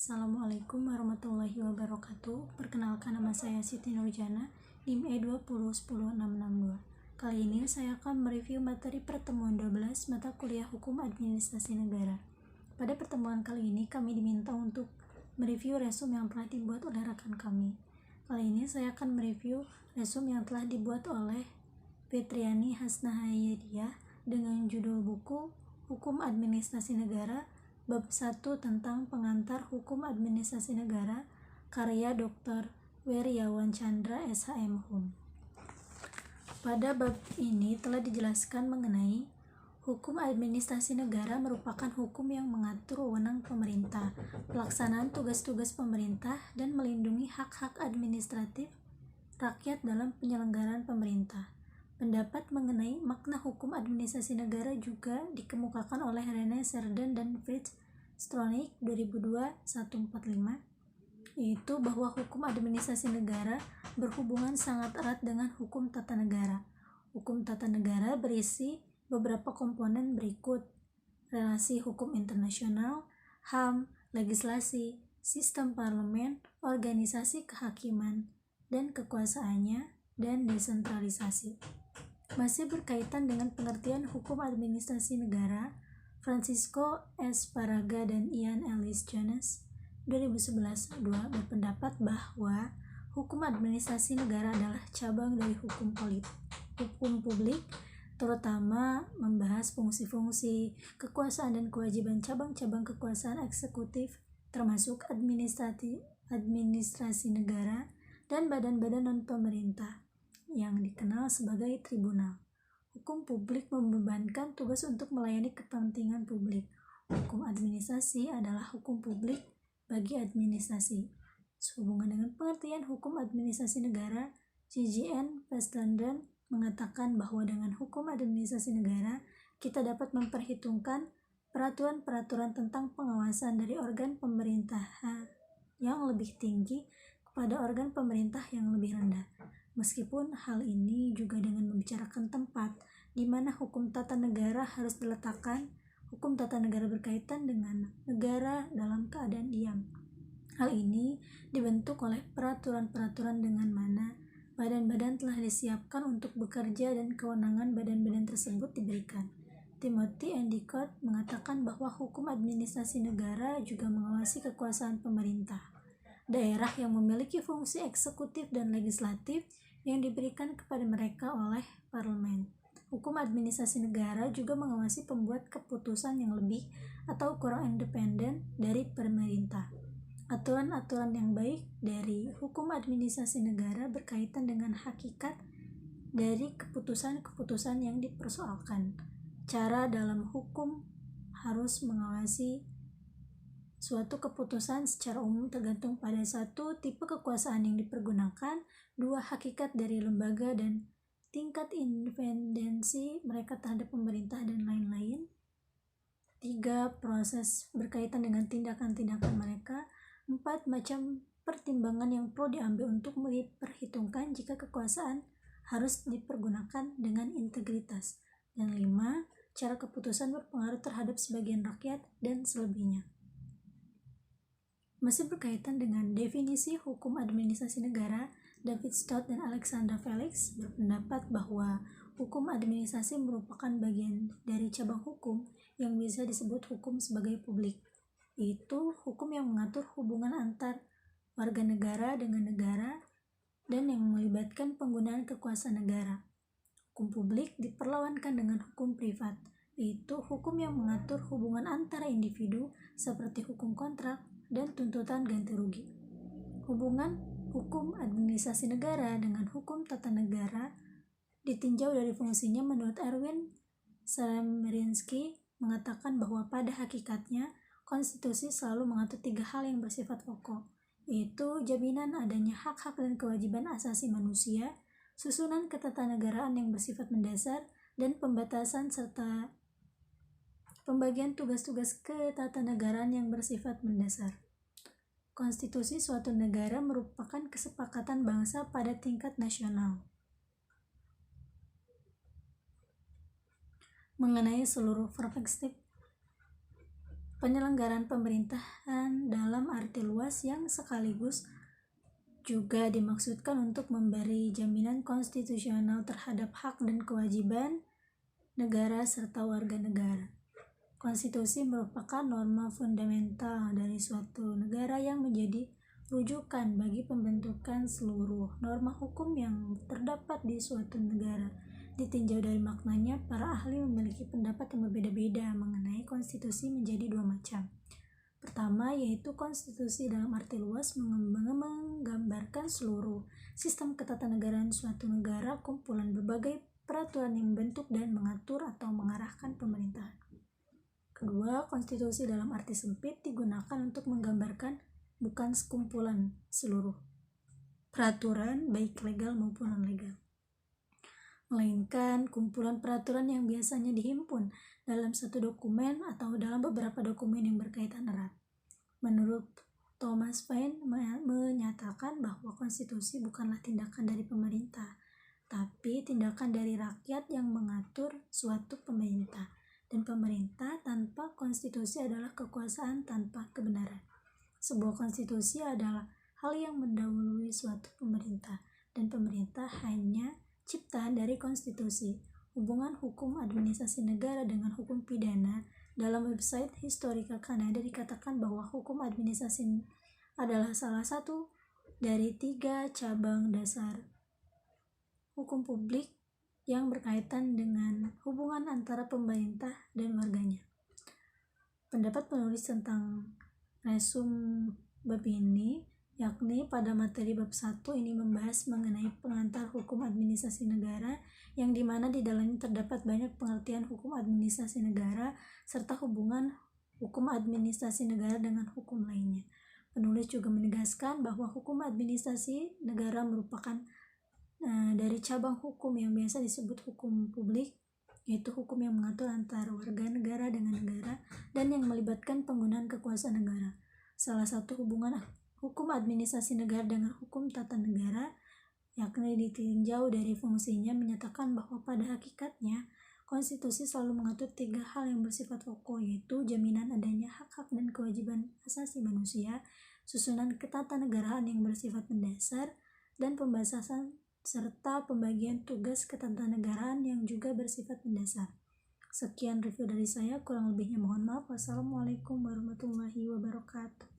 Assalamualaikum warahmatullahi wabarakatuh. Perkenalkan, nama saya Siti Nurjana, NIM E20100662. Kali ini saya akan mereview materi pertemuan 12 mata kuliah Hukum Administrasi Negara. Pada pertemuan kali ini kami diminta untuk mereview resume yang telah dibuat oleh rekan kami. Kali ini saya akan mereview resume yang telah dibuat oleh Fitriani Hasnahayadiah dengan judul buku Hukum Administrasi Negara Bab 1 tentang pengantar Hukum Administrasi Negara, karya Dr. Weriawan Chandra SHM Hum. Pada bab ini telah dijelaskan mengenai hukum administrasi negara merupakan hukum yang mengatur wewenang pemerintah, pelaksanaan tugas-tugas pemerintah, dan melindungi hak-hak administratif rakyat dalam penyelenggaraan pemerintah. Pendapat mengenai makna hukum administrasi negara juga dikemukakan oleh Rene Serdan dan Fritz Stronach 2002-145, yaitu bahwa hukum administrasi negara berhubungan sangat erat dengan hukum tata negara. Hukum tata negara berisi beberapa komponen berikut: relasi hukum internasional, HAM, legislasi, sistem parlemen, organisasi kehakiman, dan kekuasaannya, dan desentralisasi. Masih berkaitan dengan pengertian hukum administrasi negara, Francisco S. Paraga dan Ian Ellis Jones 2011-2 berpendapat bahwa hukum administrasi negara adalah cabang dari hukum publik, terutama membahas fungsi-fungsi, kekuasaan dan kewajiban cabang-cabang kekuasaan eksekutif, termasuk administrasi negara dan badan-badan non-pemerintah yang dikenal sebagai tribunal. Hukum publik membebankan tugas untuk melayani kepentingan publik. Hukum administrasi adalah hukum publik bagi administrasi. Sehubungan dengan pengertian hukum administrasi negara, GGN Westlander mengatakan bahwa dengan hukum administrasi negara, kita dapat memperhitungkan peraturan-peraturan tentang pengawasan dari organ pemerintah yang lebih tinggi kepada organ pemerintah yang lebih rendah. Meskipun hal ini juga dengan membicarakan tempat di mana hukum tata negara harus diletakkan, hukum tata negara berkaitan dengan negara dalam keadaan diam. Hal ini dibentuk oleh peraturan-peraturan dengan mana badan-badan telah disiapkan untuk bekerja dan kewenangan badan-badan tersebut diberikan. Timothy Endicott mengatakan bahwa hukum administrasi negara juga mengawasi kekuasaan pemerintah daerah yang memiliki fungsi eksekutif dan legislatif yang diberikan kepada mereka oleh parlemen. Hukum administrasi negara juga mengawasi pembuat keputusan yang lebih atau kurang independen dari pemerintah. Aturan-aturan yang baik dari hukum administrasi negara berkaitan dengan hakikat dari keputusan-keputusan yang dipersoalkan. Cara dalam hukum harus mengawasi suatu keputusan secara umum tergantung pada satu, tipe kekuasaan yang dipergunakan, dua, hakikat dari lembaga dan tingkat independensi mereka terhadap pemerintah dan lain-lain, tiga, proses berkaitan dengan tindakan-tindakan mereka, empat, macam pertimbangan yang perlu diambil untuk diperhitungkan jika kekuasaan harus dipergunakan dengan integritas, dan lima, cara keputusan berpengaruh terhadap sebagian rakyat dan selebihnya. Masih berkaitan dengan definisi hukum administrasi negara, David Stott dan Alexandra Felix berpendapat bahwa hukum administrasi merupakan bagian dari cabang hukum yang bisa disebut hukum sebagai publik, yaitu hukum yang mengatur hubungan antar warga negara dengan negara dan yang melibatkan penggunaan kekuasaan negara. Hukum publik diperlawankan dengan hukum privat, yaitu hukum yang mengatur hubungan antara individu seperti hukum kontrak dan tuntutan ganti rugi. Hubungan hukum administrasi negara dengan hukum tata negara ditinjau dari fungsinya menurut Erwin Chemerinsky mengatakan bahwa pada hakikatnya konstitusi selalu mengatur tiga hal yang bersifat pokok, yaitu jaminan adanya hak-hak dan kewajiban asasi manusia, susunan ketatanegaraan yang bersifat mendasar, dan pembatasan serta pembagian tugas-tugas ketatanegaraan yang bersifat mendasar. Konstitusi suatu negara merupakan kesepakatan bangsa pada tingkat nasional mengenai seluruh penyelenggaraan pemerintahan dalam arti luas yang sekaligus juga dimaksudkan untuk memberi jaminan konstitusional terhadap hak dan kewajiban negara serta warga negara. Konstitusi merupakan norma fundamental dari suatu negara yang menjadi rujukan bagi pembentukan seluruh norma hukum yang terdapat di suatu negara. Ditinjau dari maknanya, para ahli memiliki pendapat yang berbeda-beda mengenai konstitusi menjadi dua macam. Pertama, yaitu konstitusi dalam arti luas menggambarkan seluruh sistem ketatanegaraan suatu negara, kumpulan berbagai peraturan yang membentuk dan mengatur atau mengarahkan pemerintahan. Kedua, konstitusi dalam arti sempit digunakan untuk menggambarkan bukan sekumpulan seluruh peraturan baik legal maupun non-legal, melainkan kumpulan peraturan yang biasanya dihimpun dalam satu dokumen atau dalam beberapa dokumen yang berkaitan erat. Menurut Thomas Paine menyatakan bahwa konstitusi bukanlah tindakan dari pemerintah, tapi tindakan dari rakyat yang mengatur suatu pemerintah, dan pemerintah tanpa konstitusi adalah kekuasaan tanpa kebenaran. Sebuah konstitusi adalah hal yang mendahului suatu pemerintah, dan pemerintah hanya ciptaan dari konstitusi. Hubungan hukum administrasi negara dengan hukum pidana. Dalam website Historical Canada dikatakan bahwa hukum administrasi adalah salah satu dari 3 cabang dasar hukum publik yang berkaitan dengan hubungan antara pemerintah dan warganya. Pendapat penulis tentang resum bab ini, yakni pada materi bab 1 ini membahas mengenai pengantar hukum administrasi negara, yang dimana di dalamnya terdapat banyak pengertian hukum administrasi negara serta hubungan hukum administrasi negara dengan hukum lainnya. Penulis juga menegaskan bahwa hukum administrasi negara merupakan dari cabang hukum yang biasa disebut hukum publik, yaitu hukum yang mengatur antara warga negara dengan negara dan yang melibatkan penggunaan kekuasaan negara. Salah satu hubungan hukum administrasi negara dengan hukum tata negara, yakni ditinjau dari fungsinya, menyatakan bahwa pada hakikatnya konstitusi selalu mengatur 3 hal yang bersifat pokok, yaitu jaminan adanya hak-hak dan kewajiban asasi manusia, susunan ketatanegaraan yang bersifat mendasar, dan pembatasan serta pembagian tugas ketatanegaraan yang juga bersifat mendasar. Sekian review dari saya, kurang lebihnya mohon maaf. Wassalamualaikum warahmatullahi wabarakatuh.